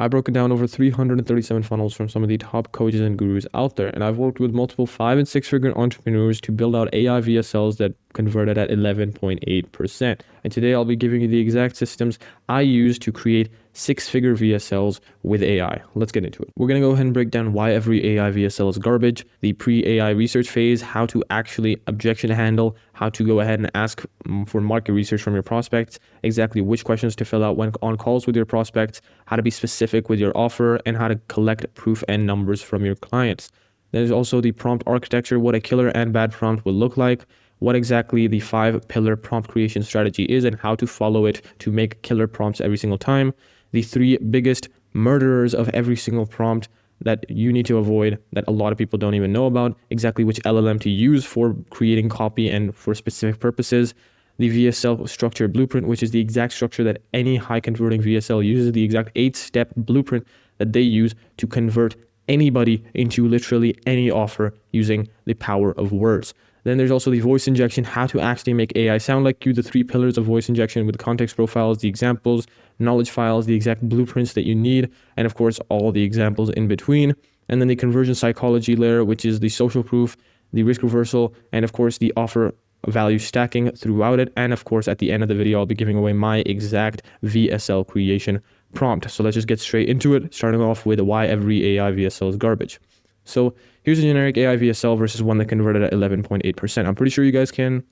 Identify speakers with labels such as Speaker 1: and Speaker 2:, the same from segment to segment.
Speaker 1: I broke down over 337 funnels from some of the top coaches and gurus out there, and I've worked with multiple 5 and 6 figure entrepreneurs to build out AI VSLs that converted at 11.8%. And today I'll be giving you the exact systems I use to create 6-figure VSLs with AI. Let's get into it. We're going to go ahead and break down why every AI VSL is garbage, the pre-AI research phase, how to actually objection handle, how to go ahead and ask for market research from your prospects, exactly which questions to fill out when on calls with your prospects, how to be specific with your offer, and how to collect proof and numbers from your clients. There's also the prompt architecture, what a killer and bad prompt will look like, what exactly the 5-pillar prompt creation strategy is, and how to follow it to make killer prompts every single time. The 3 biggest murderers of every single prompt that you need to avoid that a lot of people don't even know about, exactly which LLM to use for creating copy and for specific purposes. The VSL structure blueprint, which is the exact structure that any high converting VSL uses, the exact 8-step blueprint that they use to convert anybody into literally any offer using the power of words. Then there's also the voice injection, how to actually make AI sound like you, the 3 pillars of voice injection with context profiles, the examples, knowledge files, the exact blueprints that you need, and of course, all the examples in between. And then the conversion psychology layer, which is the social proof, the risk reversal, and of course, the offer value stacking throughout it. And of course, at the end of the video, I'll be giving away my exact VSL creation prompt. So let's just get straight into it, starting off with why every AI VSL is garbage. So here's a generic AI VSL versus one that converted at 11.8%. I'm pretty sure you guys can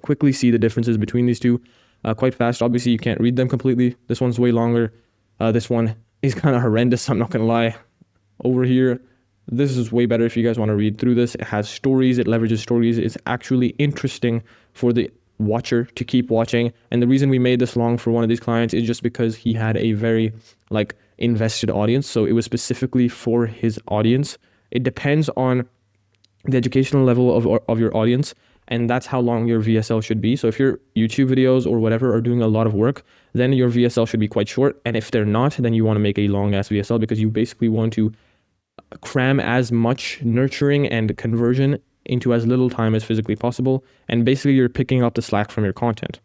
Speaker 1: quickly see the differences between these two quite fast. Obviously, you can't read them completely. This one's way longer. This one is kind of horrendous, I'm not going to lie. Over here, this is way better if you guys want to read through this. It has stories. It leverages stories. It's actually interesting for the watcher to keep watching. And the reason we made this long for one of these clients is just because he had a very invested audience. So it was specifically for his audience. It depends on the educational level of your audience, and that's how long your VSL should be. So if your YouTube videos or whatever are doing a lot of work, then your VSL should be quite short. And if they're not, then you want to make a long ass VSL because you basically want to cram as much nurturing and conversion into as little time as physically possible. And basically you're picking up the slack from your content.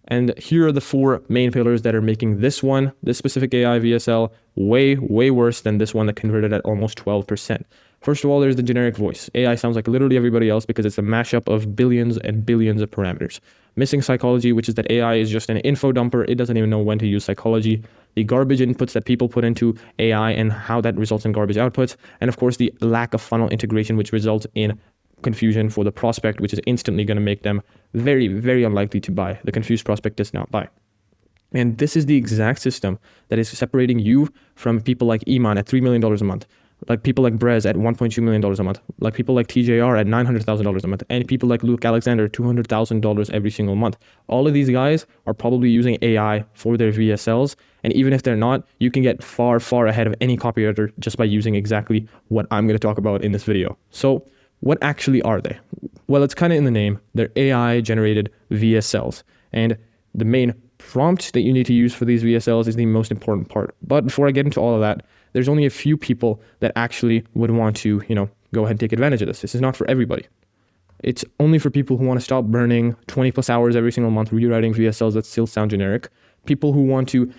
Speaker 1: And here are the 4 main pillars that are making this specific AI VSL way worse than this one that converted at almost 12%. First of all, there's the generic voice. AI sounds like literally everybody else because it's a mashup of billions and billions of parameters. Missing psychology, which is that AI is just an info dumper. It doesn't even know when to use psychology. The garbage inputs that people put into AI and how that results in garbage outputs. And of course, the lack of funnel integration, which results in confusion for the prospect, which is instantly going to make them very unlikely to buy. The confused prospect does not buy. And this is the exact system that is separating you from people like Iman at $3 million a month, like people like Brez at $1.2 million a month, like people like TJR at $900,000 a month, and people like Luke Alexander, $200,000 every single month. All of these guys are probably using AI for their VSLs. And even if they're not, you can get far ahead of any copywriter just by using exactly what I'm going to talk about in this video. So what actually are they? Well, it's kind of in the name. They're AI generated VSLs. And the main prompt that you need to use for these VSLs is the most important part. But before I get into all of that, there's only a few people that actually would want to, go ahead and take advantage of this. This is not for everybody. It's only for people who want to stop burning 20+ hours every single month rewriting VSLs that still sound generic. People who want to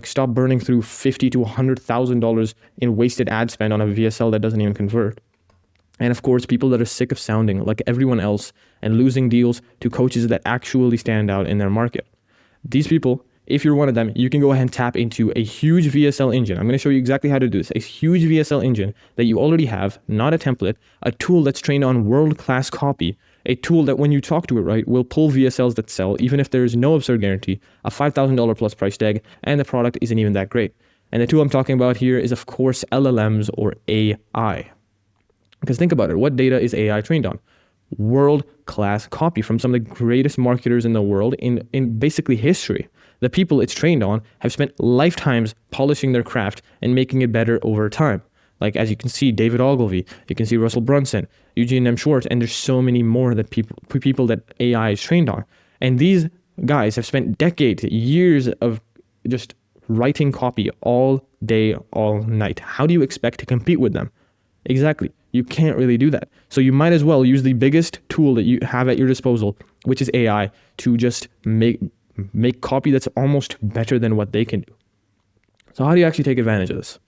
Speaker 1: stop burning through $50,000 to $100,000 in wasted ad spend on a VSL that doesn't even convert. And of course, people that are sick of sounding like everyone else and losing deals to coaches that actually stand out in their market. These people, if you're one of them, you can go ahead and tap into a huge VSL engine. I'm going to show you exactly how to do this. A huge VSL engine that you already have, not a template, a tool that's trained on world-class copy, a tool that when you talk to it right, will pull VSLs that sell, even if there is no absurd guarantee, a $5,000 plus price tag, and the product isn't even that great. And the tool I'm talking about here is, of course, LLMs or AI. Because think about it, what data is AI trained on? World-class copy from some of the greatest marketers in the world in basically history. The people it's trained on have spent lifetimes polishing their craft and making it better over time. Like, as you can see, David Ogilvy, you can see Russell Brunson, Eugene M. Schwartz, and there's so many more that people that AI is trained on. And these guys have spent decades, years of just writing copy all day, all night. How do you expect to compete with them? Exactly. You can't really do that. So you might as well use the biggest tool that you have at your disposal, which is AI, to just make copy that's almost better than what they can do. So how do you actually take advantage of this?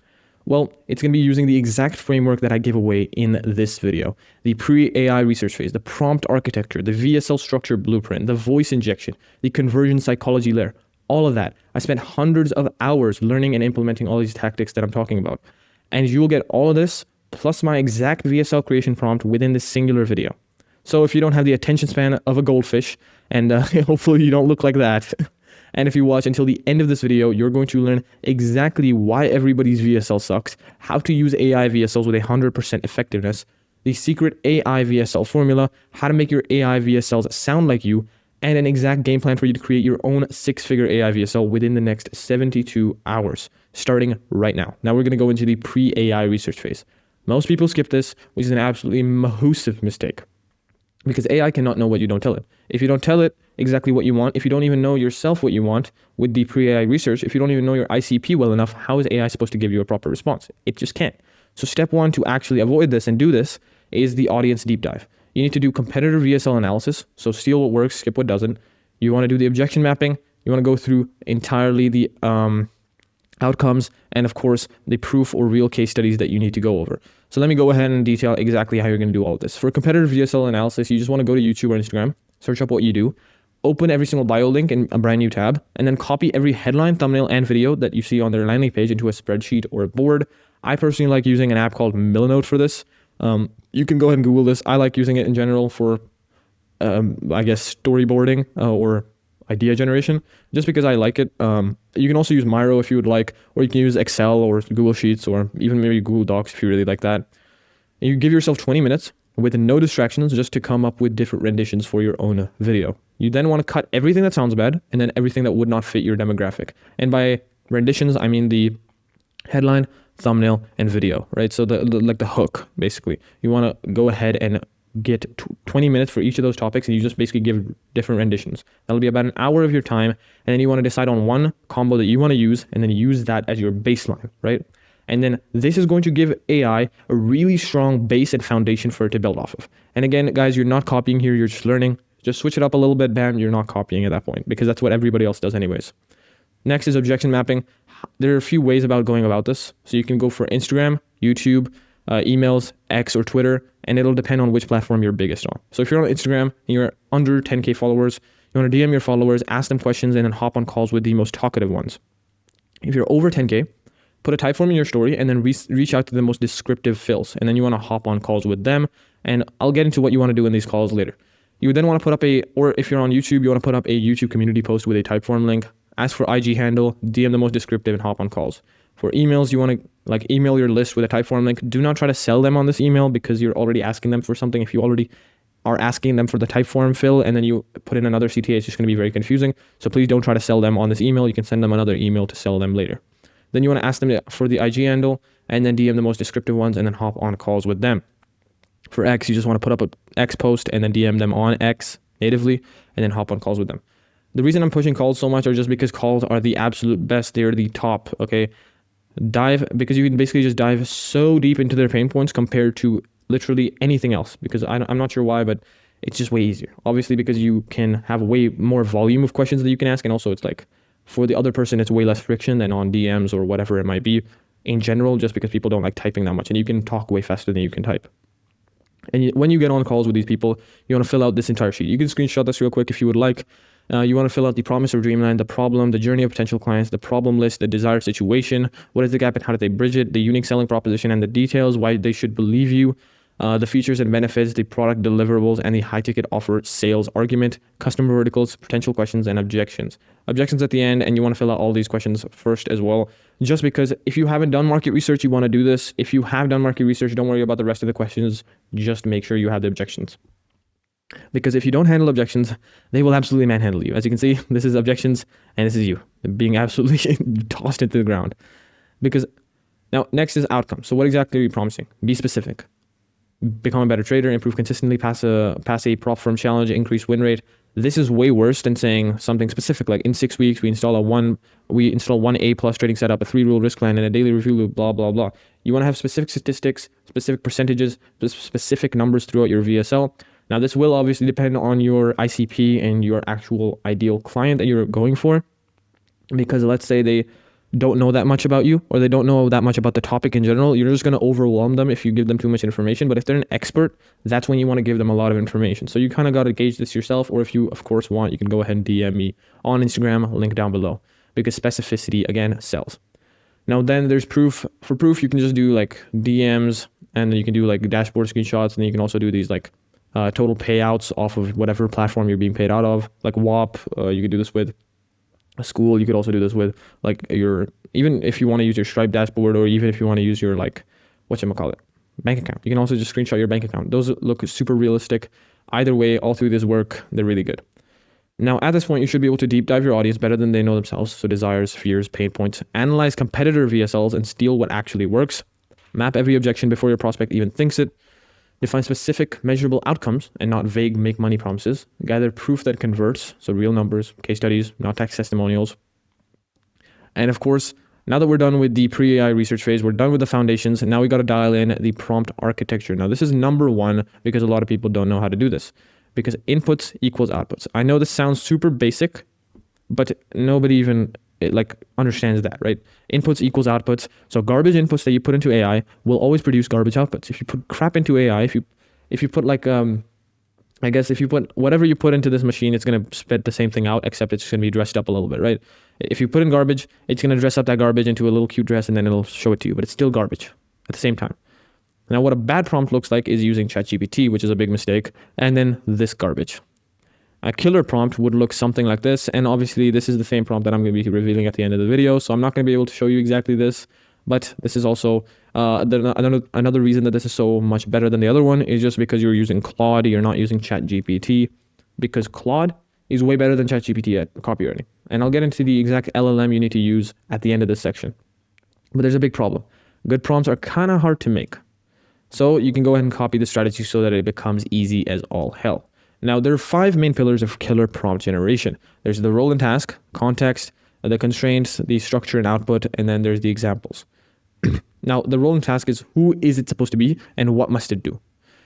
Speaker 1: Well, it's going to be using the exact framework that I give away in this video. The pre-AI research phase, the prompt architecture, the VSL structure blueprint, the voice injection, the conversion psychology layer, all of that. I spent hundreds of hours learning and implementing all these tactics that I'm talking about. And you will get all of this plus my exact VSL creation prompt within this singular video. So if you don't have the attention span of a goldfish, and hopefully you don't look like that, and if you watch until the end of this video, you're going to learn exactly why everybody's VSL sucks, how to use AI VSLs with 100% effectiveness, the secret AI VSL formula, how to make your AI VSLs sound like you, and an exact game plan for you to create your own 6-figure AI VSL within the next 72 hours, starting right now. Now we're going to go into the pre-AI research phase. Most people skip this, which is an absolutely massive mistake. Because AI cannot know what you don't tell it. If you don't tell it exactly what you want, if you don't even know yourself what you want with the pre-AI research, if you don't even know your ICP well enough, how is AI supposed to give you a proper response? It just can't. So step one to actually avoid this and do this is the audience deep dive. You need to do competitor VSL analysis. So steal what works, skip what doesn't. You want to do the objection mapping. You want to go through entirely the outcomes, and of course, the proof or real case studies that you need to go over. So let me go ahead and detail exactly how you're going to do all of this. For competitive VSL analysis, you just want to go to YouTube or Instagram, search up what you do, open every single bio link in a brand new tab, and then copy every headline, thumbnail, and video that you see on their landing page into a spreadsheet or a board. I personally like using an app called Milanote for this. You can go ahead and Google this. I like using it in general for, I guess, storyboarding or idea generation, just because I like it. You can also use Miro if you would like, or you can use Excel or Google Sheets or even maybe Google Docs if you really like that. And you give yourself 20 minutes with no distractions just to come up with different renditions for your own video. You then want to cut everything that sounds bad and then everything that would not fit your demographic. And by renditions, I mean the headline, thumbnail, and video, right? So like the hook, basically. You want to go ahead and get 20 minutes for each of those topics, and you just basically give different renditions. That'll be about an hour of your time, and then you want to decide on one combo that you want to use, and then use that as your baseline, right? And then this is going to give AI a really strong base and foundation for it to build off of. And again, guys, you're not copying here, you're just learning. Just switch it up a little bit, bam, you're not copying at that point, because that's what everybody else does anyways. Next is objection mapping. There are a few ways about going about this. So you can go for Instagram, YouTube, emails, X, or Twitter, and it'll depend on which platform you're biggest on. So if you're on Instagram and you're under 10K followers, you want to DM your followers, ask them questions, and then hop on calls with the most talkative ones. If you're over 10K, put a type form in your story and then reach out to the most descriptive fills. And then you want to hop on calls with them. And I'll get into what you want to do in these calls later. You would then want to put up or if you're on YouTube, you want to put up a YouTube community post with a type form link, ask for IG handle, DM the most descriptive, and hop on calls. For emails, you want to email your list with a type form link. Do not try to sell them on this email because you're already asking them for something. If you already are asking them for the type form fill and then you put in another CTA, it's just going to be very confusing. So please don't try to sell them on this email. You can send them another email to sell them later. Then you want to ask them for the IG handle and then DM the most descriptive ones and then hop on calls with them. For X, you just want to put up an X post and then DM them on X natively and then hop on calls with them. The reason I'm pushing calls so much are just because calls are the absolute best. They're the top, okay? Because you can basically just dive so deep into their pain points compared to literally anything else, because I'm not sure why, but it's just way easier. Obviously, because you can have way more volume of questions that you can ask, and also it's like for the other person, it's way less friction than on DMs or whatever it might be in general, just because people don't like typing that much, and you can talk way faster than you can type. And when you get on calls with these people, you want to fill out this entire sheet. You can screenshot this real quick if you would like. You want to fill out the promise or dreamland, the problem, the journey of potential clients, the problem list, the desired situation, what is the gap and how do they bridge it, the unique selling proposition and the details, why they should believe you, the features and benefits, the product deliverables, and the high ticket offer sales argument, customer verticals, potential questions, and objections. Objections at the end, and you want to fill out all these questions first as well, just because if you haven't done market research, you want to do this. If you have done market research, don't worry about the rest of the questions. Just make sure you have the objections. Because if you don't handle objections, they will absolutely manhandle you. As you can see, this is objections and this is you being absolutely tossed into the ground. Because now next is outcome. So what exactly are you promising? Be specific. Become a better trader, improve consistently, pass a prop firm challenge, increase win rate. This is way worse than saying something specific like in 6 weeks we install one A+ trading setup, a 3-rule risk plan, and a daily review loop, blah blah blah. You want to have specific statistics, specific percentages, specific numbers throughout your VSL. Now, this will obviously depend on your ICP and your actual ideal client that you're going for, because let's say they don't know that much about you, or they don't know that much about the topic in general, you're just going to overwhelm them if you give them too much information. But if they're an expert, that's when you want to give them a lot of information. So you kind of got to gauge this yourself, or if you, of course, want, you can go ahead and DM me on Instagram, link down below, because specificity, again, sells. Now, then there's proof. For proof, you can just do like DMs, and then you can do like dashboard screenshots, and then you can also do these like total payouts off of whatever platform you're being paid out of, like WAP. You could do this with a school. You could also do this with like your, even if you want to use your Stripe dashboard, or even if you want to use your like, whatchamacallit, bank account. You can also just screenshot your bank account. Those look super realistic. Either way, all through this work, they're really good. Now, at this point, you should be able to deep dive your audience better than they know themselves. So desires, fears, pain points, analyze competitor VSLs and steal what actually works, map every objection before your prospect even thinks it, define specific measurable outcomes and not vague make money promises, gather proof that converts, so real numbers, case studies, not text testimonials. And of course, now that we're done with the pre-AI research phase, we're done with the foundations, and now we got to dial in the prompt architecture. Now, this is number one because a lot of people don't know how to do this. Because inputs equals outputs. I know this sounds super basic, but nobody even understands that, right? Inputs equals outputs. So garbage inputs that you put into AI will always produce garbage outputs. If you put crap into AI, if you put like if you put whatever you put into this machine, it's gonna spit the same thing out, except it's gonna be dressed up a little bit, right? If you put in garbage, it's gonna dress up that garbage into a little cute dress, and then it'll show it to you, but it's still garbage at the same time. Now, what a bad prompt looks like is using ChatGPT, which is a big mistake, and then this garbage. A killer prompt would look something like this, and obviously this is the same prompt that I'm going to be revealing at the end of the video, so I'm not going to be able to show you exactly this, but this is also another reason that this is so much better than the other one is just because you're using Claude, you're not using ChatGPT, because Claude is way better than ChatGPT at copywriting. And I'll get into the exact LLM you need to use at the end of this section. But there's a big problem. Good prompts are kind of hard to make. So you can go ahead and copy the strategy so that it becomes easy as all hell. Now, there are 5 main pillars of killer prompt generation. There's the role and task, context, the constraints, the structure and output, and then there's the examples. Now, the role and task is who is it supposed to be and what must it do?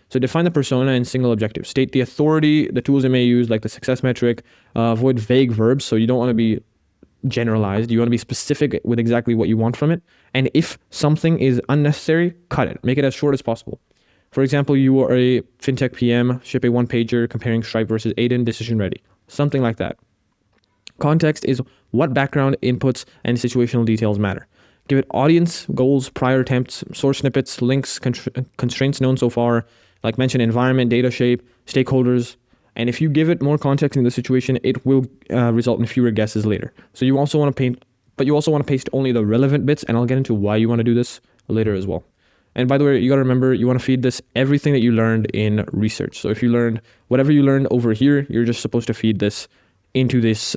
Speaker 1: So define the persona and single objective. State the authority, the tools it may use, like the success metric. Avoid vague verbs, so you don't want to be generalized. You want to be specific with exactly what you want from it. And if something is unnecessary, cut it. Make it as short as possible. For example, you are a fintech PM, ship a one-pager comparing Stripe versus Aiden, decision ready. Something like that. Context is what background, inputs, and situational details matter. Give it audience, goals, prior attempts, source snippets, links, constraints known so far, like mentioned environment, data shape, stakeholders. And if you give it more context in the situation, it will result in fewer guesses later. So you also want to paste only the relevant bits, and I'll get into why you want to do this later as well. And by the way, you got to remember, you want to feed this everything that you learned in research. So if you learned whatever you learned over here, you're just supposed to feed this into this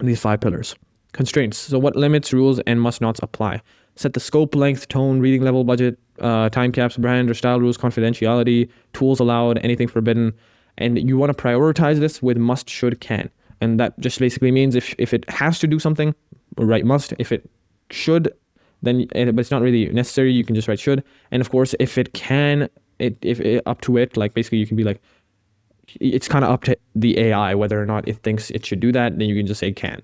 Speaker 1: these 5 pillars. Constraints. So what limits, rules, and must nots apply? Set the scope, length, tone, reading level, budget, time caps, brand or style rules, confidentiality, tools allowed, anything forbidden. And you want to prioritize this with must, should, can. And that just basically means if it has to do something, write must. If it should, then but it's not really necessary, you can just write should. And of course, if it can, if up to it, like basically you can be like, it's kind of up to the AI whether or not it thinks it should do that, then you can just say can.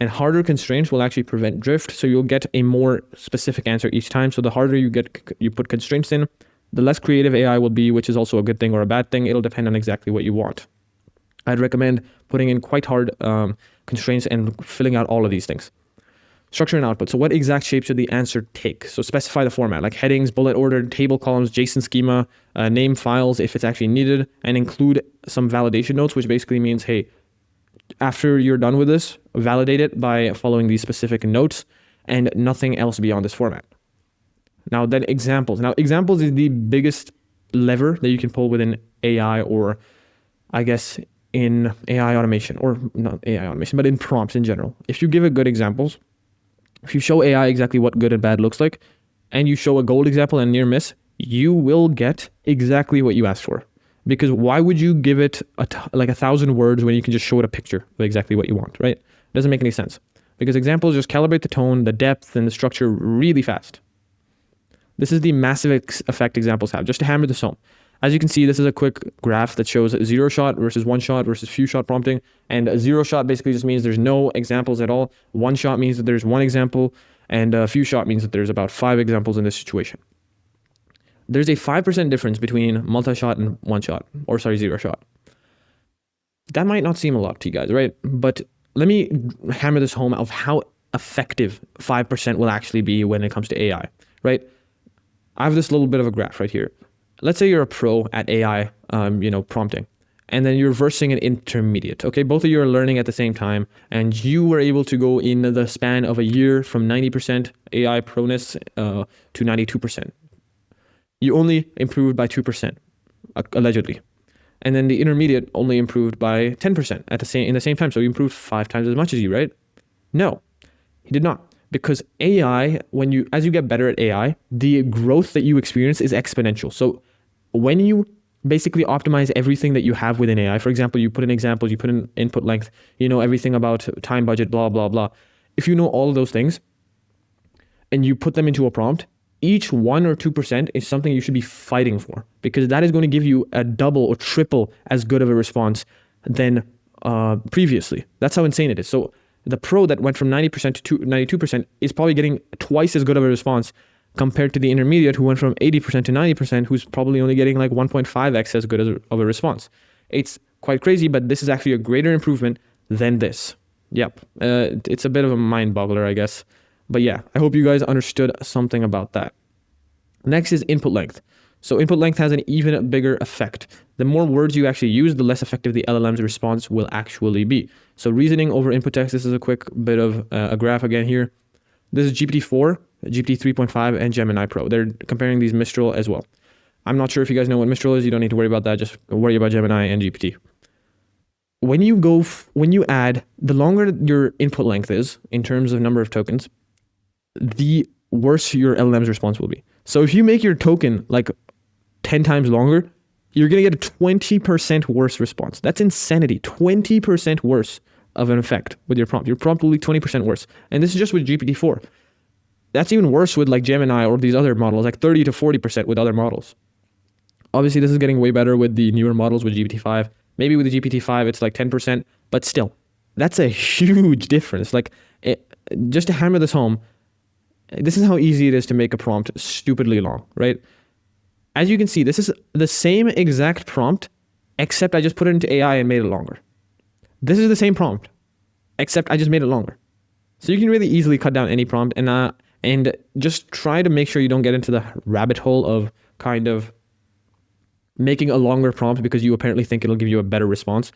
Speaker 1: And harder constraints will actually prevent drift, so you'll get a more specific answer each time. So the harder you put constraints in, the less creative AI will be, which is also a good thing or a bad thing. It'll depend on exactly what you want. I'd recommend putting in quite hard constraints and filling out all of these things. Structure and output. So what exact shape should the answer take? So specify the format, like headings, bullet order, table columns, JSON schema, name files if it's actually needed, and include some validation notes, which basically means, hey, after you're done with this, validate it by following these specific notes and nothing else beyond this format. Now then examples. Now examples is the biggest lever that you can pull within AI, or I guess in AI automation, or not AI automation, but in prompts in general. If you give it good examples, if you show AI exactly what good and bad looks like, and you show a gold example and near miss, you will get exactly what you asked for. Because why would you give it like 1,000 words when you can just show it a picture of exactly what you want, right? It doesn't make any sense. Because examples just calibrate the tone, the depth, and the structure really fast. This is the massive effect examples have, just to hammer this home. As you can see, this is a quick graph that shows 0 shot versus 1 shot versus few shot prompting. And a 0 shot basically just means there's no examples at all. 1 shot means that there's 1 example, and a few shot means that there's about 5 examples in this situation. There's a 5% difference between multi-shot and 1 shot, or 0 shot. That might not seem a lot to you guys, right? But let me hammer this home of how effective 5% will actually be when it comes to AI, right? I have this little bit of a graph right here. Let's say you're a pro at AI, prompting, and then you're versing an intermediate. Okay, both of you are learning at the same time, and you were able to go in the span of a year from 90% AI proness to 92%. You only improved by 2%, allegedly, and then the intermediate only improved by 10% in the same time. So you improved 5 times as much as you, right? No, he did not. Because AI, as you get better at AI, the growth that you experience is exponential. So when you basically optimize everything that you have within AI, for example, you put in examples, you put in input length, you know everything about time budget, blah, blah, blah. If you know all of those things and you put them into a prompt, each 1 or 2% is something you should be fighting for, because that is going to give you a double or triple as good of a response than previously. That's how insane it is. So the pro that went from 90% to 92% is probably getting twice as good of a response compared to the intermediate who went from 80% to 90%, who's probably only getting like 1.5x as good of a response. It's quite crazy, but this is actually a greater improvement than this. Yep. It's a bit of a mind boggler, I guess. But yeah, I hope you guys understood something about that. Next is input length. So input length has an even bigger effect. The more words you actually use, the less effective the LLM's response will actually be. So reasoning over input text, this is a quick bit of a graph again here. This is GPT-4, GPT 3.5, and Gemini Pro. They're comparing these Mistral as well. I'm not sure if you guys know what Mistral is. You don't need to worry about that. Just worry about Gemini and GPT. When you add, the longer your input length is in terms of number of tokens, the worse your LLM's response will be. So if you make your token like 10 times longer, you're going to get a 20% worse response. That's insanity. 20% worse of an effect with your prompt. Your prompt will be 20% worse. And this is just with GPT-4. That's even worse with like Gemini or these other models, like 30 to 40% with other models. Obviously, this is getting way better with the newer models with GPT-5. Maybe with the GPT-5, it's like 10%, but still, that's a huge difference. Just to hammer this home, this is how easy it is to make a prompt stupidly long, right? As you can see, this is the same exact prompt, except I just put it into AI and made it longer. This is the same prompt, except I just made it longer. So you can really easily cut down any prompt and just try to make sure you don't get into the rabbit hole of kind of making a longer prompt because you apparently think it'll give you a better response.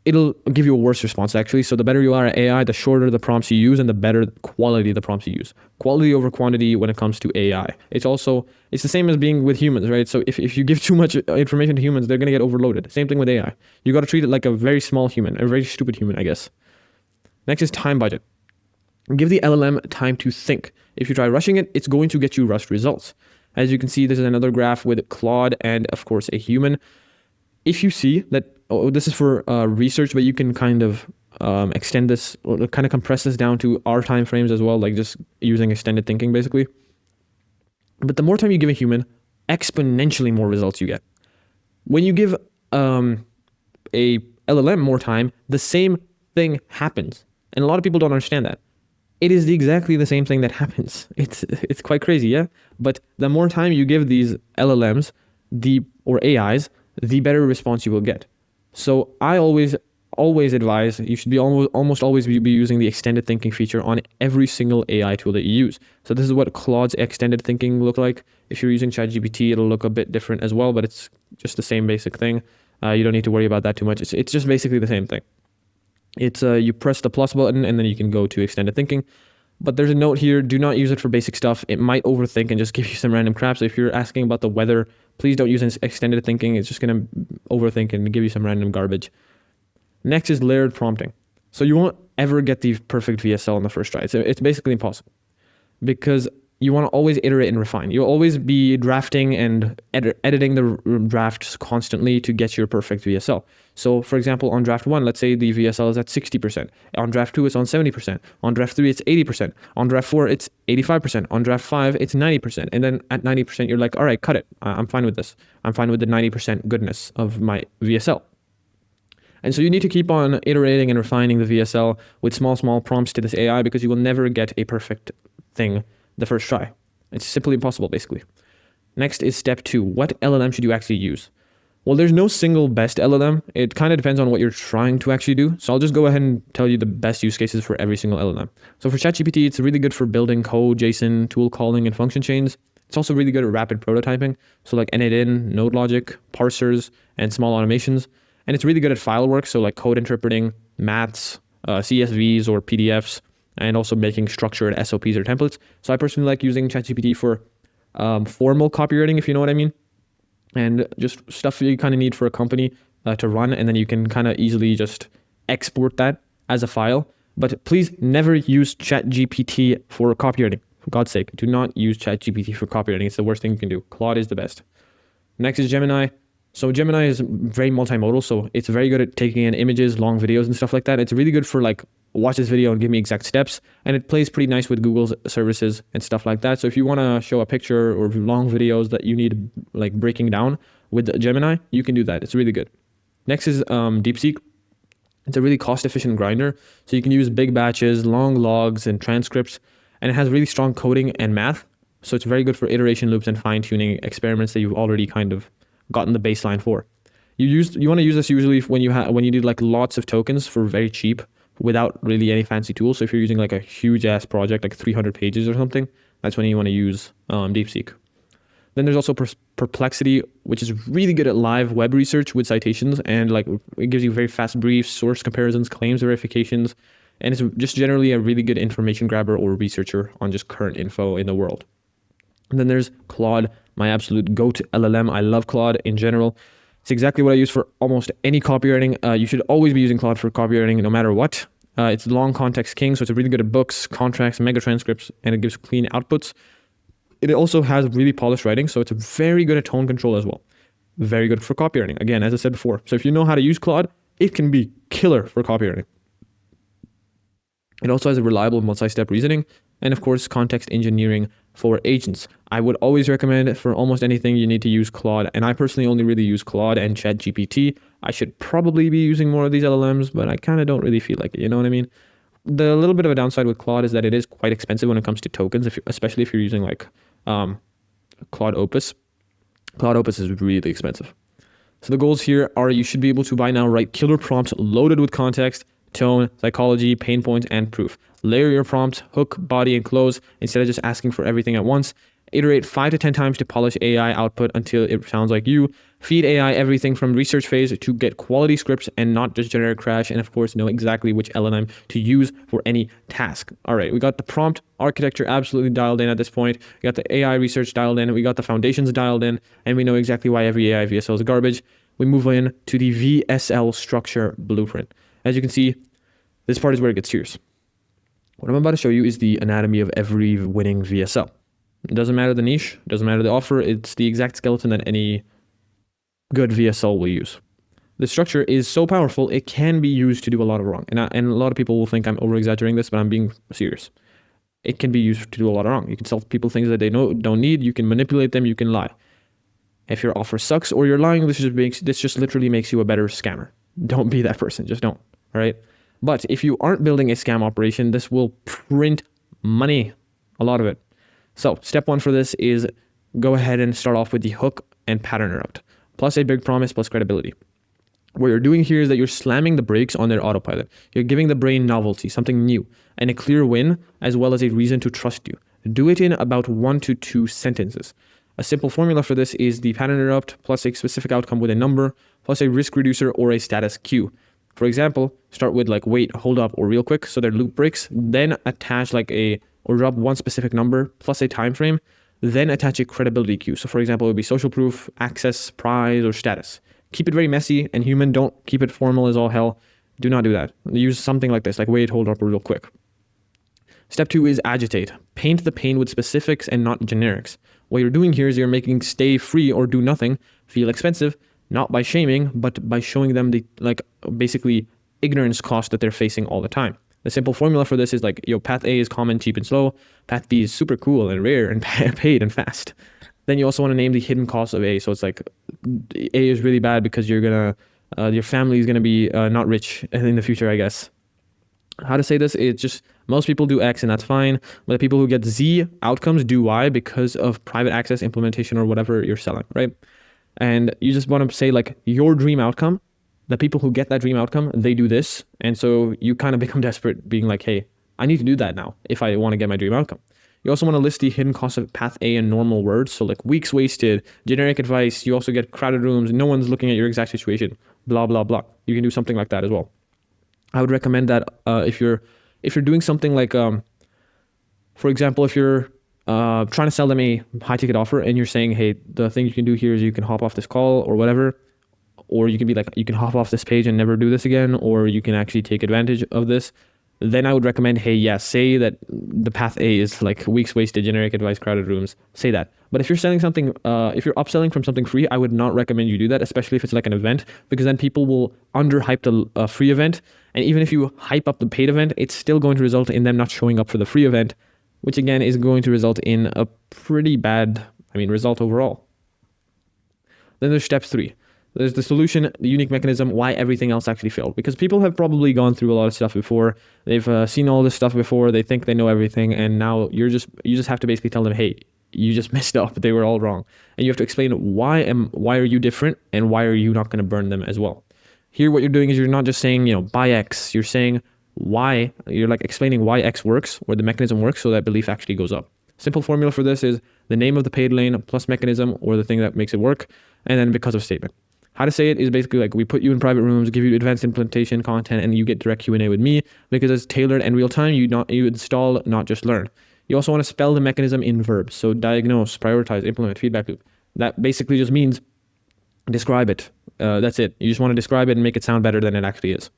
Speaker 1: It'll give you a worse response, actually. So the better you are at AI, the shorter the prompts you use and the better quality the prompts you use. Quality over quantity when it comes to AI. It's the same as being with humans, right? So if you give too much information to humans, they're going to get overloaded. Same thing with AI. You got to treat it like a very small human, a very stupid human, I guess. Next is time budget. Give the LLM time to think. If you try rushing it, it's going to get you rushed results. As you can see, this is another graph with Claude and, of course, a human. If you see that, this is for research, but you can kind of extend this, or kind of compress this down to our time frames as well, like just using extended thinking, basically. But the more time you give a human, exponentially more results you get. When you give a LLM more time, the same thing happens. And a lot of people don't understand that. It is exactly the same thing that happens. It's quite crazy, yeah? But the more time you give these LLMs, or AIs, the better response you will get. So I always advise you should be almost always be using the extended thinking feature on every single AI tool that you use. So this is what Claude's extended thinking look like. If you're using ChatGPT, it'll look a bit different as well, but it's just the same basic thing. You don't need to worry about that too much. It's just basically the same thing. It's you press the plus button and then you can go to extended thinking. But there's a note here, do not use it for basic stuff. It might overthink and just give you some random crap. So if you're asking about the weather, please don't use extended thinking. It's just going to overthink and give you some random garbage. Next is layered prompting. So you won't ever get the perfect VSL on the first try. It's basically impossible. Because you want to always iterate and refine. You'll always be drafting and editing the drafts constantly to get your perfect VSL. So for example, on draft 1, let's say the VSL is at 60%. On draft 2, it's on 70%. On draft 3, it's 80%. On draft 4, it's 85%. On draft 5, it's 90%. And then at 90%, you're like, all right, cut it. I'm fine with this. I'm fine with the 90% goodness of my VSL. And so you need to keep on iterating and refining the VSL with small prompts to this AI, because you will never get a perfect thing the first try. It's simply impossible, basically. Next is step 2. What LLM should you actually use? Well, there's no single best LLM. It kind of depends on what you're trying to actually do. So I'll just go ahead and tell you the best use cases for every single LLM. So for ChatGPT, it's really good for building code, JSON, tool calling, and function chains. It's also really good at rapid prototyping. So like N8N, node logic, parsers, and small automations. And it's really good at file work. So like code interpreting, maths, CSVs or PDFs, and also making structured SOPs or templates. So I personally like using ChatGPT for formal copywriting, if you know what I mean. And just stuff you kind of need for a company to run, and then you can kind of easily just export that as a file. But please never use ChatGPT for copywriting. For God's sake, do not use ChatGPT for copywriting. It's the worst thing you can do. Claude is the best. Next is Gemini. So Gemini is very multimodal, so it's very good at taking in images, long videos, and stuff like that. It's really good for like, watch this video and give me exact steps, and it plays pretty nice with Google's services and stuff like that. So if you want to show a picture or long videos that you need like breaking down with Gemini, you can do that. It's really good. Next is DeepSeek. It's a really cost-efficient grinder, so you can use big batches, long logs, and transcripts, and it has really strong coding and math. So it's very good for iteration loops and fine-tuning experiments that you've already kind of gotten the baseline for. You want to use this usually when you need like lots of tokens for very cheap, without really any fancy tools. So if you're using like a huge ass project, like 300 pages or something, that's when you want to use DeepSeek. Then there's also Perplexity, which is really good at live web research with citations, and like it gives you very fast briefs, source comparisons, claims verifications, and it's just generally a really good information grabber or researcher on just current info in the world. And then there's Claude, my absolute GOAT LLM. I love Claude in general. It's exactly what I use for almost any copywriting. You should always be using Claude for copywriting no matter what. It's long context king, so it's really good at books, contracts, mega transcripts, and it gives clean outputs. It also has really polished writing, so it's very good at tone control as well. Very good for copywriting, again, as I said before. So if you know how to use Claude, it can be killer for copywriting. It also has a reliable multi-step reasoning, and of course, context engineering for agents. I would always recommend for almost anything you need to use Claude, and I personally only really use Claude and ChatGPT. I should probably be using more of these LLMs, but I kind of don't really feel like it, you know what I mean? The little bit of a downside with Claude is that it is quite expensive when it comes to tokens, especially if you're using like Claude Opus. Claude Opus is really expensive. So the goals here are you should be able to by now write killer prompts loaded with context, tone, psychology, pain points, and proof. Layer your prompts, hook, body, and close instead of just asking for everything at once. Iterate 5 to 10 times to polish AI output until it sounds like you. Feed AI everything from research phase to get quality scripts and not just generic trash. And of course, know exactly which LLM to use for any task. All right, we got the prompt architecture absolutely dialed in at this point. We got the AI research dialed in. We got the foundations dialed in. And we know exactly why every AI VSL is garbage. We move in to the VSL structure blueprint. As you can see, this part is where it gets serious. What I'm about to show you is the anatomy of every winning VSL. It doesn't matter the niche, it doesn't matter the offer, it's the exact skeleton that any good VSL will use. The structure is so powerful, it can be used to do a lot of wrong. And a lot of people will think I'm over-exaggerating this, but I'm being serious. It can be used to do a lot of wrong. You can sell people things that they don't need, you can manipulate them, you can lie. If your offer sucks or you're lying, this just literally makes you a better scammer. Don't be that person, just don't, all right? But if you aren't building a scam operation, this will print money, a lot of it. So step 1 for this is go ahead and start off with the hook and pattern interrupt, plus a big promise, plus credibility. What you're doing here is that you're slamming the brakes on their autopilot. You're giving the brain novelty, something new, and a clear win, as well as a reason to trust you. Do it in about 1 to 2 sentences. A simple formula for this is the pattern interrupt plus a specific outcome with a number, plus a risk reducer or a status cue. For example, start with like wait, hold up, or real quick, so they're loop breaks, then attach or drop one specific number plus a time frame, then attach a credibility cue. So for example, it would be social proof, access, prize, or status. Keep it very messy and human, don't keep it formal as all hell. Do not do that. Use something like this, like wait, hold up, or real quick. Step 2 is agitate. Paint the pain with specifics and not generics. What you're doing here is you're making stay free or do nothing feel expensive, not by shaming, but by showing them the basically ignorance cost that they're facing all the time. The simple formula for this is path A is common, cheap, and slow. Path B is super cool and rare and paid and fast. Then you also want to name the hidden costs of A. So it's A is really bad because you're gonna, your family is gonna be not rich in the future, I guess. How to say this? It's just most people do X and that's fine, but the people who get Z outcomes do Y because of private access implementation or whatever you're selling, right? And you just want to say your dream outcome. The people who get that dream outcome, they do this. And so you kind of become desperate being hey, I need to do that now if I want to get my dream outcome. You also want to list the hidden costs of path A in normal words. So weeks wasted, generic advice. You also get crowded rooms. No one's looking at your exact situation, blah, blah, blah. You can do something like that as well. I would recommend that if you're doing something for example, if you're trying to sell them a high ticket offer and you're saying, hey, the thing you can do here is you can hop off this call or whatever, or you can be you can hop off this page and never do this again, or you can actually take advantage of this, then I would recommend, hey, yeah, say that the path A is weeks wasted, generic advice, crowded rooms, say that. But if you're selling something, if you're upselling from something free, I would not recommend you do that, especially if it's an event, because then people will underhype the free event. And even if you hype up the paid event, it's still going to result in them not showing up for the free event, which again is going to result in a pretty bad, result overall. Then there's step 3. There's the solution, the unique mechanism, why everything else actually failed. Because people have probably gone through a lot of stuff before. They've seen all this stuff before. They think they know everything. And now you just have to basically tell them, hey, you just messed up. They were all wrong. And you have to explain why are you different and why are you not going to burn them as well. Here, what you're doing is you're not just saying, buy X. You're saying why. You're explaining why X works or the mechanism works so that belief actually goes up. Simple formula for this is the name of the paid lane plus mechanism or the thing that makes it work, and then because of statement. How to say it is basically we put you in private rooms, give you advanced implementation content, and you get direct Q&A with me because it's tailored and real time. You install, not just learn. You also want to spell the mechanism in verbs. So diagnose, prioritize, implement, feedback loop. That basically just means describe it. That's it. You just want to describe it and make it sound better than it actually is.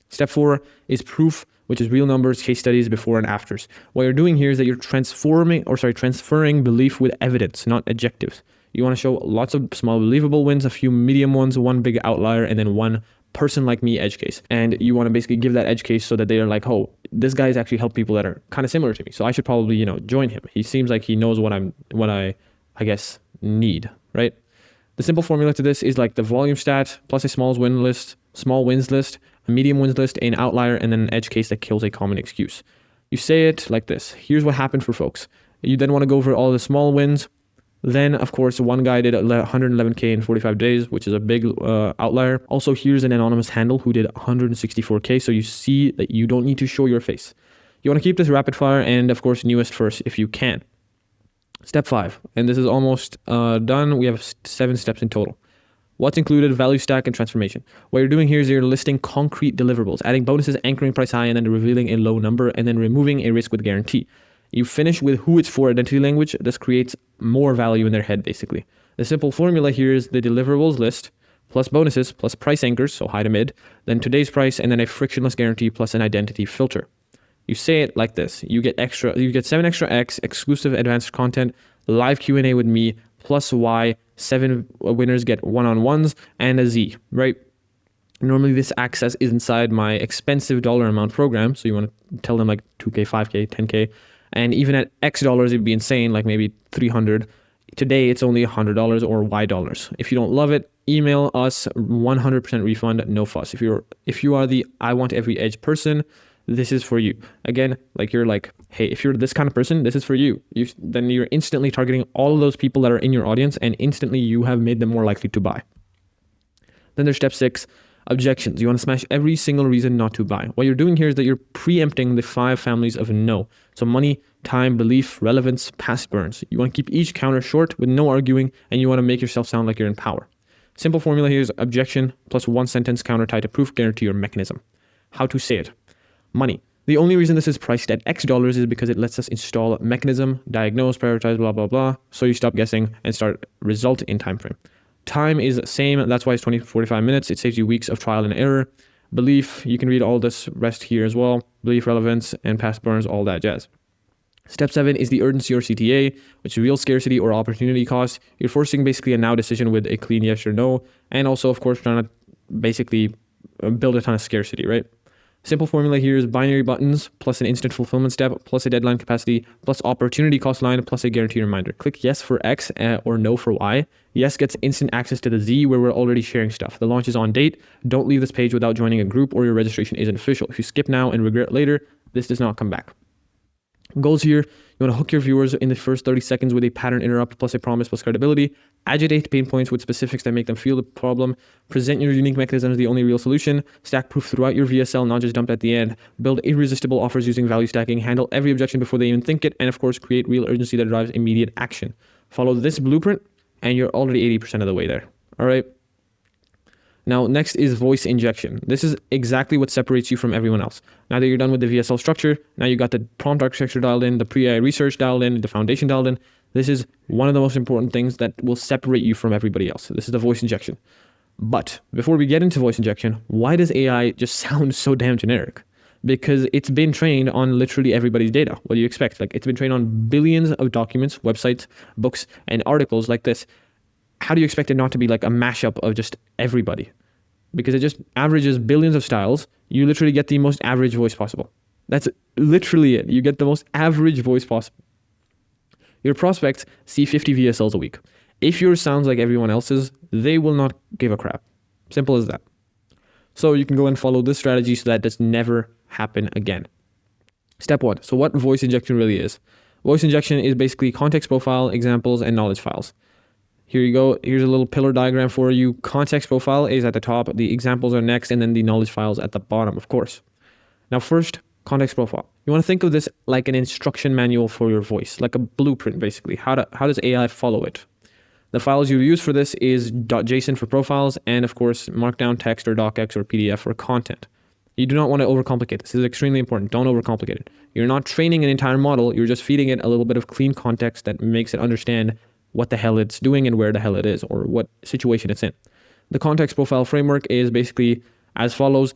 Speaker 1: Step 4 is proof, which is real numbers, case studies, before and afters. What you're doing here is that you're transferring belief with evidence, not adjectives. You want to show lots of small believable wins, a few medium ones, one big outlier, and then one person like me edge case. And you want to basically give that edge case so that they are oh, this guy has actually helped people that are kind of similar to me. So I should probably, join him. He seems like he knows what I guess need, right? The simple formula to this is the volume stat plus a small wins list, a medium wins list, an outlier, and then an edge case that kills a common excuse. You say it like this. Here's what happened for folks. You then want to go over all the small wins. Then, of course, one guy did 111K in 45 days, which is a big outlier. Also, here's an anonymous handle who did 164K. So you see that you don't need to show your face. You want to keep this rapid fire and, of course, newest first if you can. Step 5, and this is almost done. We have 7 steps in total. What's included? Value stack and transformation. What you're doing here is you're listing concrete deliverables, adding bonuses, anchoring price high, and then revealing a low number, and then removing a risk with guarantee. You finish with who it's for identity language. This creates more value in their head, basically. The simple formula here is the deliverables list plus bonuses plus price anchors, so high to mid, then today's price, and then a frictionless guarantee plus an identity filter. You say it like this. You get 7 extra X, exclusive advanced content, live Q&A with me, plus Y, 7 winners get one-on-ones, and a Z, right? Normally this access is inside my expensive dollar amount program. So you want to tell them 2K, 5K, 10K. And even at X dollars, it'd be insane, maybe 300. Today, it's only $100 or Y dollars. If you don't love it, email us, 100% refund, no fuss. If you are the I want every edge person, this is for you. Again, you're hey, if you're this kind of person, this is for you. Then you're instantly targeting all of those people that are in your audience, and instantly you have made them more likely to buy. Then there's step 6, objections. You want to smash every single reason not to buy. What you're doing here is that you're preempting the 5 families of no. So money, time, belief, relevance, past burns. You want to keep each counter short with no arguing, and you want to make yourself sound like you're in power. Simple formula here is objection plus 1 sentence counter tied to proof, guarantee, or mechanism. How to say it. Money. The only reason this is priced at X dollars is because it lets us install a mechanism, diagnose, prioritize, blah, blah, blah. So you stop guessing and start result in time frame. Time is the same. That's why it's 20 to 45 minutes. It saves you weeks of trial and error. Belief, you can read all this rest here as well. Belief, relevance, and past burns, all that jazz. Step 7 is the urgency or CTA, which is real scarcity or opportunity cost. You're forcing basically a now decision with a clean yes or no, and also, of course, trying to basically build a ton of scarcity, right? Simple formula here is binary buttons plus an instant fulfillment step plus a deadline capacity plus opportunity cost line plus a guarantee reminder. Click yes for X or no for Y. Yes gets instant access to the Z where we're already sharing stuff. The launch is on date. Don't leave this page without joining a group or your registration isn't official. If you skip now and regret later, this does not come back. Goals here, you want to hook your viewers in the first 30 seconds with a pattern interrupt plus a promise plus credibility. Agitate pain points with specifics that make them feel the problem. Present your unique mechanism as the only real solution. Stack proof throughout your VSL, not just dumped at the end. Build irresistible offers using value stacking. Handle every objection before they even think it. And of course, create real urgency that drives immediate action. Follow this blueprint and you're already 80% of the way there. All right. Now, next is voice injection. This is exactly what separates you from everyone else. Now that you're done with the VSL structure, now you got the prompt architecture dialed in, the pre-AI research dialed in, the foundation dialed in. This is one of the most important things that will separate you from everybody else. This is the voice injection. But before we get into voice injection, why does AI just sound so damn generic? Because it's been trained on literally everybody's data. What do you expect? Like, it's been trained on billions of documents, websites, books, and articles like this. How do you expect it not to be like a mashup of just everybody? Because it just averages billions of styles. You literally get the most average voice possible. That's literally it. You get the most average voice possible. Your prospects see 50 VSLs a week. If yours sounds like everyone else's, they will not give a crap. Simple as that. So you can go and follow this strategy so that does never happen again. Step 1. So what voice injection really is. Voice injection is basically context profile, examples, and knowledge files. Here you go. Here's a little pillar diagram for you. Context profile is at the top. The examples are next, and then the knowledge files at the bottom, of course. Now, first, context profile. You want to think of this like an instruction manual for your voice, like a blueprint, basically. How does AI follow it? The files you use for this is .json for profiles, and of course, markdown text or docx or PDF for content. You do not want to overcomplicate this. This is extremely important. Don't overcomplicate it. You're not training an entire model. You're just feeding it a little bit of clean context that makes it understand what the hell it's doing and where the hell it is or what situation it's in. The context profile framework is basically as follows.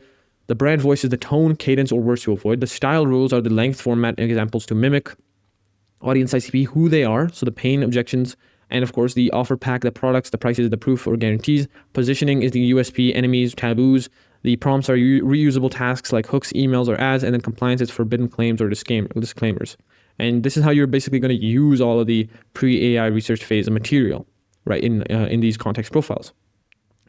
Speaker 1: The brand voice is the tone, cadence, or words to avoid. The style rules are the length, format, and examples to mimic. Audience ICP, who they are, so the pain, objections, and of course the offer pack, the products, the prices, the proof or guarantees. Positioning is the USP, enemies, taboos. The prompts are reusable tasks like hooks, emails, or ads, and then compliance is forbidden claims or disclaimers. And this is how you're basically going to use all of the pre-AI research phase material, right, in these context profiles.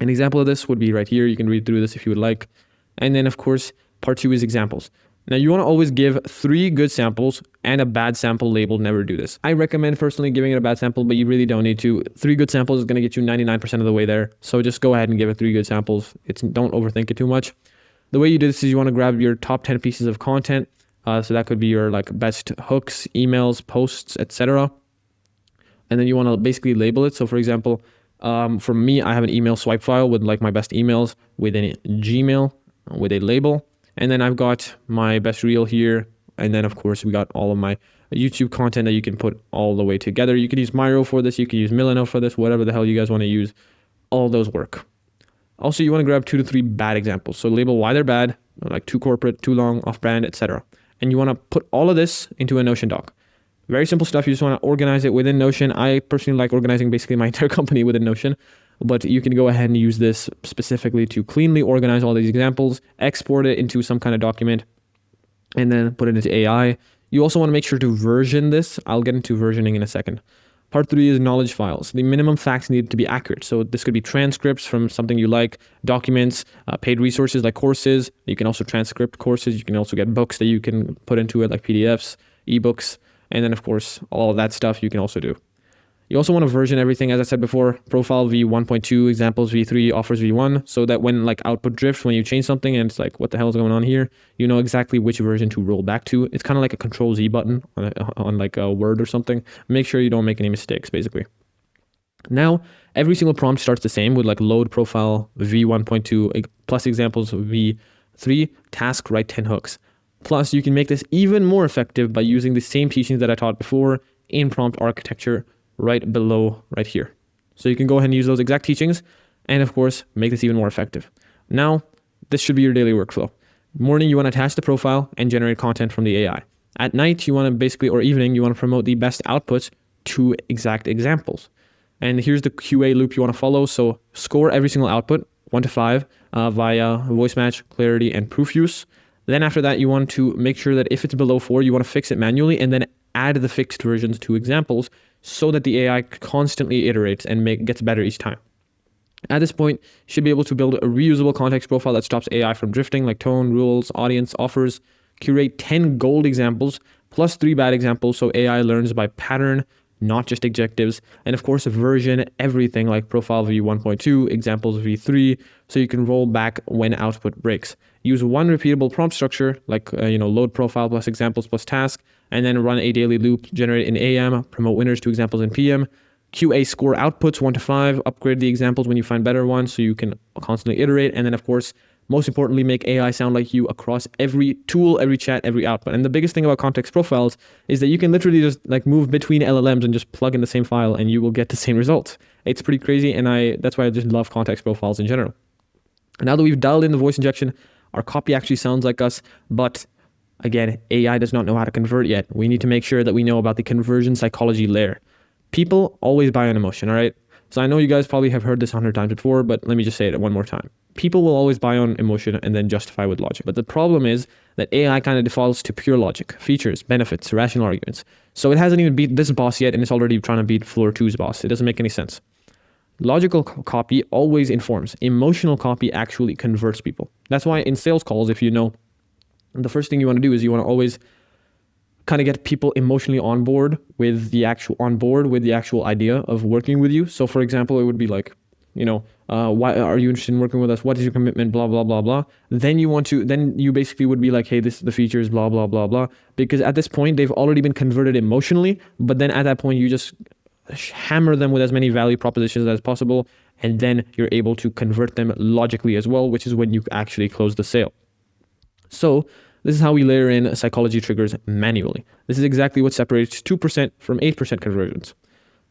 Speaker 1: An example of this would be right here. You can read through this if you would like. And then, of course, part 2 is examples. Now, you want to always give 3 good samples and a bad sample label. Never do this. I recommend personally giving it a bad sample, but you really don't need to. 3 good samples is going to get you 99% of the way there. So just go ahead and give it 3 good samples. Don't overthink it too much. The way you do this is you want to grab your top 10 pieces of content. So that could be your like best hooks, emails, posts, etc. And then you want to basically label it. So for example, for me, I have an email swipe file with like my best emails with a Gmail with a label. And then I've got my best reel here. And then of course we got all of my YouTube content that you can put all the way together. You can use Miro for this. You can use Milano for this, whatever the hell you guys want to use. All those work. Also, you want to grab 2 to 3 bad examples. So label why they're bad, like too corporate, too long, off brand, etc. And you want to put all of this into a Notion doc. Very simple stuff. You just want to organize it within Notion. I personally like organizing basically my entire company within Notion, but you can go ahead and use this specifically to cleanly organize all these examples, export it into some kind of document, and then put it into AI. You also want to make sure to version this. I'll get into versioning in a second. Part 3 is knowledge files. The minimum facts need to be accurate. So this could be transcripts from something you like, documents, paid resources like courses. You can also transcript courses. You can also get books that you can put into it like PDFs, ebooks, and then of course, all of that stuff you can also do. You also want to version everything, as I said before, profile v1.2, examples v3, offers v1, so that when like output drifts, when you change something and it's like, what the hell is going on here? You know exactly which version to roll back to. It's kind of like a Control Z button on like a Word or something. Make sure you don't make any mistakes, basically. Now, every single prompt starts the same with like load profile v1.2 plus examples v3, task write 10 hooks. Plus, you can make this even more effective by using the same teachings that I taught before in prompt architecture right below right here. So you can go ahead and use those exact teachings and of course make this even more effective. Now, this should be your daily workflow. Morning, you want to attach the profile and generate content from the AI. At night, you want to basically, or evening, you want to promote the best outputs to exact examples. And here's the QA loop you want to follow. So score every single output, 1 to 5, via voice match, clarity, and proof use. Then after that, you want to make sure that if it's below 4, you want to fix it manually and then add the fixed versions to examples so that the AI constantly iterates and gets better each time. At this point, you should be able to build a reusable context profile that stops AI from drifting, like tone, rules, audience, offers. Curate 10 gold examples plus 3 bad examples so AI learns by pattern, not just adjectives. And of course, version everything like profile v1.2, examples v3, so you can roll back when output breaks. Use one repeatable prompt structure like load profile plus examples plus task, and then run a daily loop, generate in AM, promote winners to examples in PM. QA score outputs 1 to 5, upgrade the examples when you find better ones so you can constantly iterate. And then of course, most importantly, make AI sound like you across every tool, every chat, every output. And the biggest thing about context profiles is that you can literally just like move between LLMs and just plug in the same file and you will get the same results. It's pretty crazy, and that's why I just love context profiles in general. Now that we've dialed in the voice injection, our copy actually sounds like us, but again, AI does not know how to convert yet. We need to make sure that we know about the conversion psychology layer. People always buy on emotion, all right? So I know you guys probably have heard this 100 times before, but let me just say it one more time. People will always buy on emotion and then justify with logic. But the problem is that AI kind of defaults to pure logic, features, benefits, rational arguments. So it hasn't even beat this boss yet, and it's already trying to beat Floor 2's boss. It doesn't make any sense. Logical copy always informs. Emotional copy actually converts people. That's why in sales calls, if you know, the first thing you want to do is you want to always kind of get people emotionally on board with the actual idea of working with you. So for example, it would be like, why are you interested in working with us? What is your commitment? Blah, blah, blah, blah. Then you basically would be like, hey, this is the features, blah, blah, blah, blah. Because at this point, they've already been converted emotionally. But then at that point, you just hammer them with as many value propositions as possible. And then you're able to convert them logically as well, which is when you actually close the sale. So this is how we layer in psychology triggers manually. This is exactly what separates 2% from 8% conversions.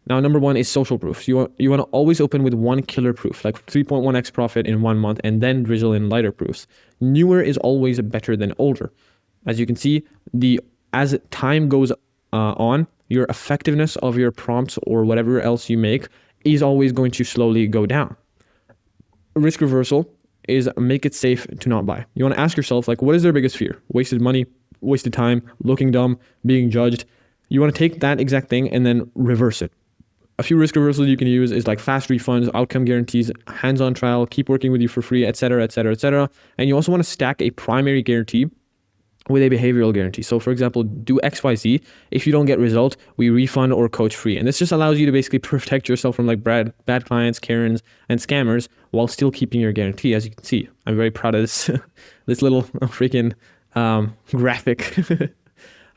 Speaker 1: Now, number 1 is social proofs. You want to always open with one killer proof, like 3.1x profit in 1 month, and then drizzle in lighter proofs. Newer is always better than older. As you can see, as time goes on, your effectiveness of your prompts or whatever else you make is always going to slowly go down. Risk reversal is make it safe to not buy. You want to ask yourself, like, what is their biggest fear? Wasted money, wasted time, looking dumb, being judged. You want to take that exact thing and then reverse it. A few risk reversals you can use is like fast refunds, outcome guarantees, hands-on trial, keep working with you for free, etc., etc., etc. And you also want to stack a primary guarantee with a behavioral guarantee. So for example, do XYZ. If you don't get result, we refund or coach free. And this just allows you to basically protect yourself from like bad clients, Karens, and scammers while still keeping your guarantee. As you can see, I'm very proud of this, this little freaking graphic.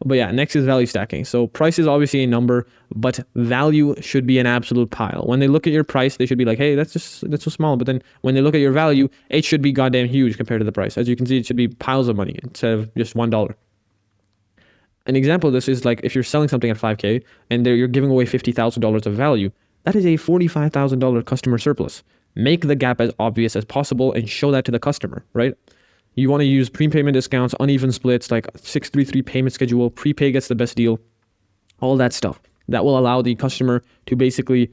Speaker 1: But yeah, next is value stacking. So price is obviously a number, but value should be an absolute pile. When they look at your price, they should be like, hey, that's so small. But then when they look at your value, it should be goddamn huge compared to the price. As you can see, it should be piles of money instead of just $1. An example of this is like if you're selling something at 5K and you're giving away $50,000 of value, that is a $45,000 customer surplus. Make the gap as obvious as possible and show that to the customer, right? You want to use prepayment discounts, uneven splits, like 633 payment schedule, prepay gets the best deal, all that stuff. That will allow the customer to basically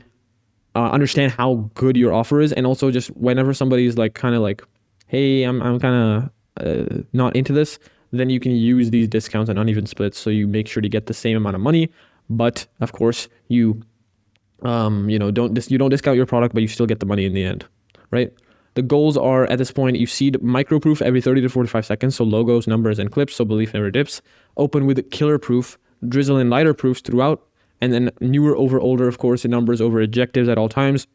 Speaker 1: understand how good your offer is. And also just whenever somebody's like kind of like, hey, I'm kind of not into this, then you can use these discounts and uneven splits so you make sure to get the same amount of money. But of course, you don't discount your product, but you still get the money in the end, right? The goals are, at this point, you seed microproof every 30 to 45 seconds, so logos, numbers, and clips, so belief never dips. Open with killer proof, drizzle in lighter proofs throughout, and then newer over older, of course, in numbers over adjectives at all times.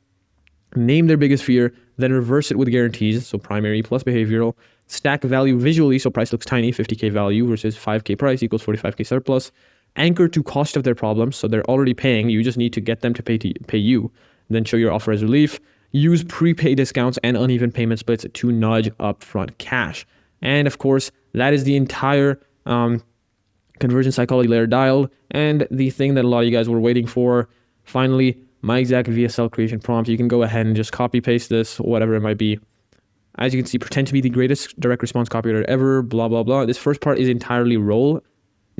Speaker 1: Name their biggest fear, then reverse it with guarantees, so primary plus behavioral. Stack value visually, so price looks tiny, 50K value versus 5K price equals 45K surplus. Anchor to cost of their problems, so they're already paying, you just need to get them to pay you. Then show your offer as relief. Use prepay discounts and uneven payment splits to nudge upfront cash. And of course, that is the entire conversion psychology layer dialed. And the thing that a lot of you guys were waiting for, finally, my exact VSL creation prompt. You can go ahead and just copy paste this, whatever it might be. As you can see, pretend to be the greatest direct response copywriter ever, blah, blah, blah. This first part is entirely role.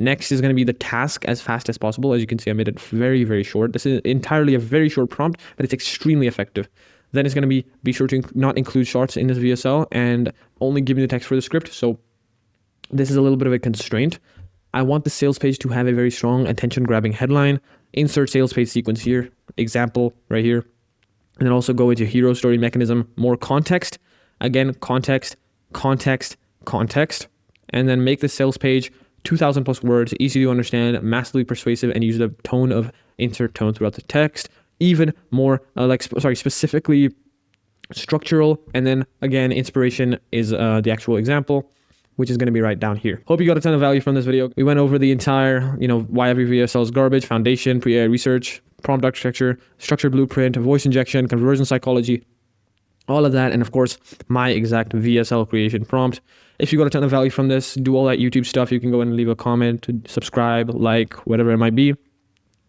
Speaker 1: Next is going to be the task as fast as possible. As you can see, I made it very, very short. This is entirely a very short prompt, but it's extremely effective. Then it's going to be sure to not include charts in this VSL and only give me the text for the script. So this is a little bit of a constraint. I want the sales page to have a very strong attention grabbing headline. Insert sales page sequence here, example right here. And then also go into hero story mechanism, more context. Again, context, context, context. And then make the sales page 2,000 plus words, easy to understand, massively persuasive, and use the tone of insert tone throughout the text. Even more specifically structural. And then again, inspiration is the actual example, which is going to be right down here. Hope you got a ton of value from this video. We went over the entire, why every VSL is garbage, foundation, pre-AI research, prompt architecture, structured blueprint, voice injection, conversion psychology, all of that. And of course, my exact VSL creation prompt. If you got a ton of value from this, do all that YouTube stuff. You can go and leave a comment, subscribe, like, whatever it might be.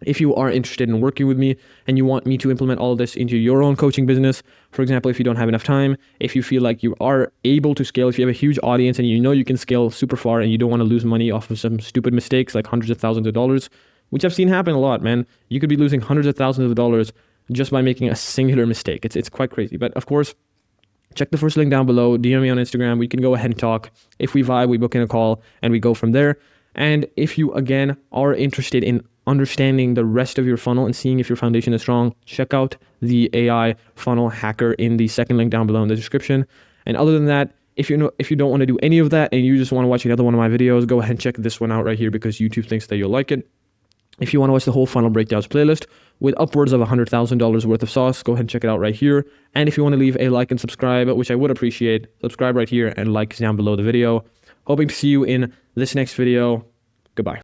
Speaker 1: If you are interested in working with me and you want me to implement all of this into your own coaching business, for example, if you don't have enough time, if you feel like you are able to scale, if you have a huge audience and you know you can scale super far and you don't want to lose money off of some stupid mistakes like hundreds of thousands of dollars, which I've seen happen a lot, man. You could be losing hundreds of thousands of dollars just by making a singular mistake. It's quite crazy. But of course, check the first link down below, DM me on Instagram. We can go ahead and talk. If we vibe, we book in a call and we go from there. And if you, again, are interested in understanding the rest of your funnel and seeing if your foundation is strong, check out the AI funnel hacker in the second link down below in the description. And other than that, if you don't want to do any of that and you just want to watch another one of my videos, go ahead and check this one out right here because YouTube thinks that you'll like it. If you want to watch the whole funnel breakdowns playlist with upwards of $100,000 worth of sauce, go ahead and check it out right here. And if you want to leave a like and subscribe, which I would appreciate, subscribe right here and like down below the video. Hoping to see you in this next video. Goodbye.